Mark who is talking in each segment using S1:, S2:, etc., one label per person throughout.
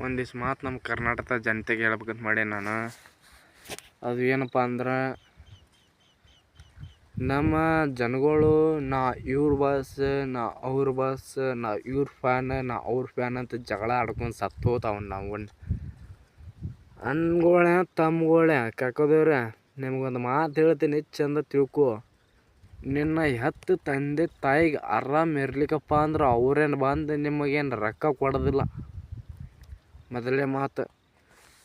S1: ಒಂದಿಷ್ಟು ಮಾತು ನಮ್ಮ ಕರ್ನಾಟಕದ ಜನತೆಗೆ ಹೇಳ್ಬೇಕಂತ ಮಾಡೇನಿ ನಾನು. ಅದು ಏನಪ್ಪ ಅಂದ್ರೆ, ನಮ್ಮ ಜನಗಳು ನಾ ಇವ್ರ ಬಾಸ್, ನಾ ಅವ್ರ ಬಾಸ್, ನಾ ಇವ್ರ ಅವ್ರ ಫ್ಯಾನ್ ಅಂತ ಜಗಳ ಆಡ್ಕೊಂಡು ಸತ್ತು ಹೋತಾವ ನಾವು. ಅನ್ಗೋಳೆ ತಮ್ಗೋಳೆ ಕಾಕೋದೇವ್ರೆ, ನಿಮ್ಗೊಂದು ಮಾತು ಹೇಳ್ತೀನಿ, ಚಂದ ತಿಳ್ಕೊ. ನಿನ್ನ ಹೆತ್ತ ತಂದೆ ತಾಯಿಗೆ ಆರಾಮ್ ಇರ್ಲಿಕ್ಕಪ್ಪ ಅಂದ್ರೆ ಅವ್ರೇನು ಬಂದು ನಿಮಗೇನು ರೊಕ್ಕ ಕೊಡೋದಿಲ್ಲ. ಮೊದಲೇ ಮಾತು,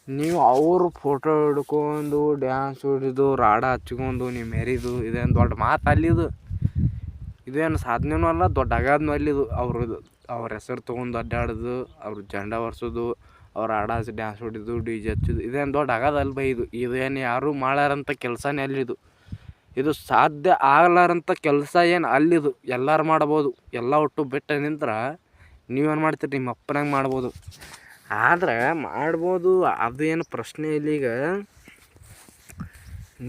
S1: ನೀವು ಅವ್ರ ಫೋಟೋ ಹಿಡ್ಕೊಂಡು ಡ್ಯಾನ್ಸ್ ಹೊಡಿದು ರಾಡ ಹಚ್ಕೊಂಡು ನೀವು ಮೆರಿದು ಇದೇನು ದೊಡ್ಡ ಮಾತು ಅಲ್ಲಿದು. ಇದೇನು ಸಾಧನೆನೂ ಅಲ್ಲ, ದೊಡ್ಡ ಅಗಾಧನೂ ಅಲ್ಲಿದು. ಅವ್ರ ಹೆಸರು ತೊಗೊಂಡು ಅಡ್ಡಾಡೋದು, ಅವ್ರ ಜೆಂಡ ಒರೆಸೋದು, ಅವ್ರ ಹಾಡ ಹಚ್ಚಿ ಡ್ಯಾನ್ಸ್ ಹೊಡಿದು DJ ಹಚ್ಚೋದು, ಇದೇನು ದೊಡ್ಡ ಅಗಾಧ ಅಲ್ಲ ಬೈ. ಇದೇನು ಯಾರೂ ಮಾಡ್ಯಾರಂಥ ಕೆಲಸನೇ ಅಲ್ಲಿದು. ಇದು ಸಾಧ್ಯ ಆಗ್ಲಾರಂಥ ಕೆಲಸ ಏನು ಅಲ್ಲಿದು. ಎಲ್ಲರೂ ಮಾಡ್ಬೋದು. ಎಲ್ಲ ಒಟ್ಟು ಬಿಟ್ಟು ನಿಂತ್ರೆ ನೀವೇನು ಮಾಡ್ತೀರಿ, ನಿಮ್ಮ ಅಪ್ಪನಂಗೆ ಮಾಡ್ಬೋದು. ಆದರೆ ಮಾಡ್ಬೋದು, ಅದೇನು ಪ್ರಶ್ನೆ ಇಲ್ಲ. ಈಗ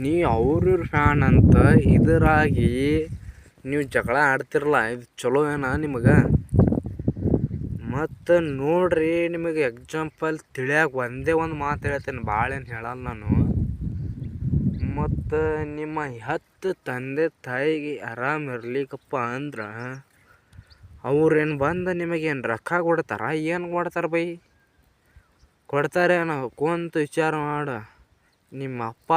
S1: ನೀ ಅವ್ರ ಫ್ಯಾನ್ ಅಂತ ಇದರಾಗಿ ನೀವು ಜಗಳ ಆಡ್ತಿರಲ್ಲ, ಇದು ಚಲೋ ಏನ ನಿಮಗೆ? ಮತ್ತು ನೋಡ್ರಿ, ನಿಮಗೆ ಎಕ್ಸಾಂಪಲ್ ತಿಳಿಯಾಕ ಒಂದೇ ಒಂದು ಮಾತು ಹೇಳ್ತೇನೆ, ಭಾಳ ಏನು ಹೇಳಲ್ಲ ನಾನು. ಮತ್ತು ನಿಮ್ಮ ಹೆತ್ತ ತಂದೆ ತಾಯಿಗೆ ಆರಾಮ್ ಇರ್ಲಿಕ್ಕಪ್ಪ ಅಂದ್ರೆ ಅವ್ರೇನು ಬಂದು ನಿಮಗೇನು ರೊಕ್ಕ ಕೊಡ್ತಾರ? ಏನು ಕೊಡ್ತಾರೆ ಬೈ? ಕೊಡ್ತಾರೇನೋ ಕುಂತು ವಿಚಾರ ಮಾಡು. ನಿಮ್ಮ ಅಪ್ಪ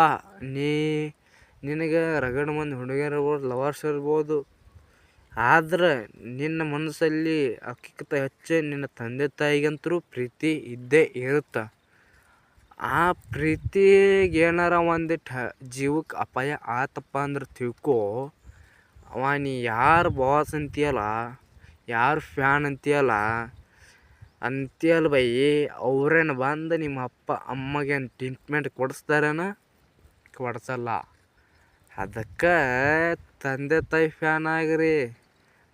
S1: ನಿನಗೆ ರಗಡ ಮಂದಿ ಹುಡುಗಿಯರು ಇರ್ಬೋದು, ಲವರ್ಸ್ ಇರ್ಬೋದು. ಆದ್ರೆ ನಿನ್ನ ಮನಸ್ಸಲ್ಲಿ ಅಕ್ಕಿಂತ ಹೆಚ್ಚು ನಿನ್ನ ತಂದೆ ತಾಯಿಗಂತರೂ ಪ್ರೀತಿ ಇದ್ದೇ ಇರುತ್ತೆ. ಆ ಪ್ರೀತಿಗೆ ಏನಾರ ಒಂದಿಟ್ಟು ಜೀವಕ್ಕೆ ಅಪಾಯ ಆತಪ್ಪ ಅಂದ್ರೆ ತಿಳ್ಕೊ, ನೀ ಯಾರು ಬಾಸ್ ಅಂತೀಯಲ್ಲ, ಯಾರು ಫ್ಯಾನ್ ಅಂತೀಯಲ್ಲ ಬೈ, ಅವ್ರೇನು ಬಂದು ನಿಮ್ಮ ಅಪ್ಪ ಅಮ್ಮಗೇನು ಟ್ರೀಟ್ಮೆಂಟ್ ಕೊಡಿಸ್ತಾರೇನ? ಕೊಡಿಸಲ್ಲ. ಅದಕ್ಕೆ ತಂದೆ ತಾಯಿ ಫ್ಯಾನ್ ಆಗಿರಿ,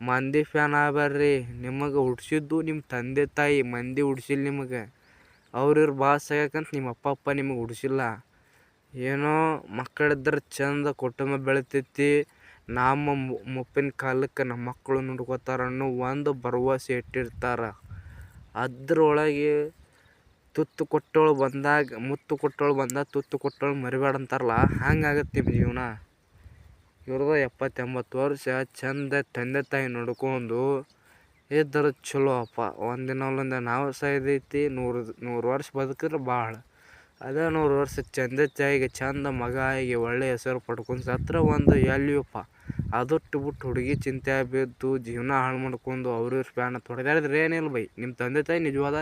S1: ಮಂದಿ ಫ್ಯಾನ್ ಆಗಬೇಡ್ರಿ. ನಿಮಗೆ ಹುಡ್ಸಿದ್ದು ನಿಮ್ಮ ತಂದೆ ತಾಯಿ, ಮಂದಿ ಹುಡ್ಸಿಲ್ಲ ನಿಮಗೆ. ಅವ್ರಿವ್ರ ಬಾಸ್ ಆಗ್ಯಾಕಂತ ನಿಮ್ಮ ಅಪ್ಪ ನಿಮಗೆ ಹುಡ್ಸಿಲ್ಲ. ಏನೋ ಮಕ್ಕಳಿದ್ರೆ ಚಂದ ಕುಟುಂಬ ಬೆಳಿತೈತಿ, ನಮ್ಮ ಮುಪ್ಪಿನ ಕಾಲಕ್ಕೆ ನಮ್ಮ ಮಕ್ಕಳು ನೋಡ್ಕೋತಾರ ಅನ್ನೋ ಒಂದು ಭರವಸೆ ಇಟ್ಟಿರ್ತಾರೆ. ಅದ್ರೊಳಗೆ ತುತ್ತು ಕೊಟ್ಟೋಳು ಬಂದಾಗ ತುತ್ತು ಕೊಟ್ಟೋಳು ಮರಿಬೇಡ ಅಂತಾರಲ್ಲ, ಹಂಗಾಗತ್ತೆ ನಿಮ್ಮ ಜೀವನ. ಇವ್ರದ್ದು 70-80 ವರ್ಷ ಚಂದ ತಂದೆ ತಾಯಿ ನೋಡ್ಕೊಂಡು ಇದ್ರೆ ಚಲೋ ಅಪ್ಪ. ಒಂದಿನ ಒಂದಿನ ನಾವು ಸಾಯ್ದೈತಿ, 100 ವರ್ಷ ಬದುಕಿದ್ರೆ ಭಾಳ. ಅದೇ 100 ವರ್ಷ ತಂದೆ ತಾಯಿಗೆ ಚಂದ ಮಗ ಆಗಿ ಒಳ್ಳೆ ಹೆಸರು ಪಡ್ಕೊಂಡು ಸತ್ರ ಒಂದು ಎಲ್ಲಿಯಪ್ಪ. ಅದಟ್ಟು ಬಿಟ್ಟು ಹುಡುಗಿ ಚಿಂತೆ ಬಿದ್ದು ಜೀವನ ಹಾಳು ಮಾಡ್ಕೊಂಡು ಅವ್ರಿವ್ರ ಫ್ಯಾನ್ ಅಂತ ಹೊಡೆದಾಡಿದ್ರೆ ಏನಿಲ್ಲ ಬೈ. ನಿಮ್ಮ ತಂದೆ ತಾಯಿ ನಿಜವಾದ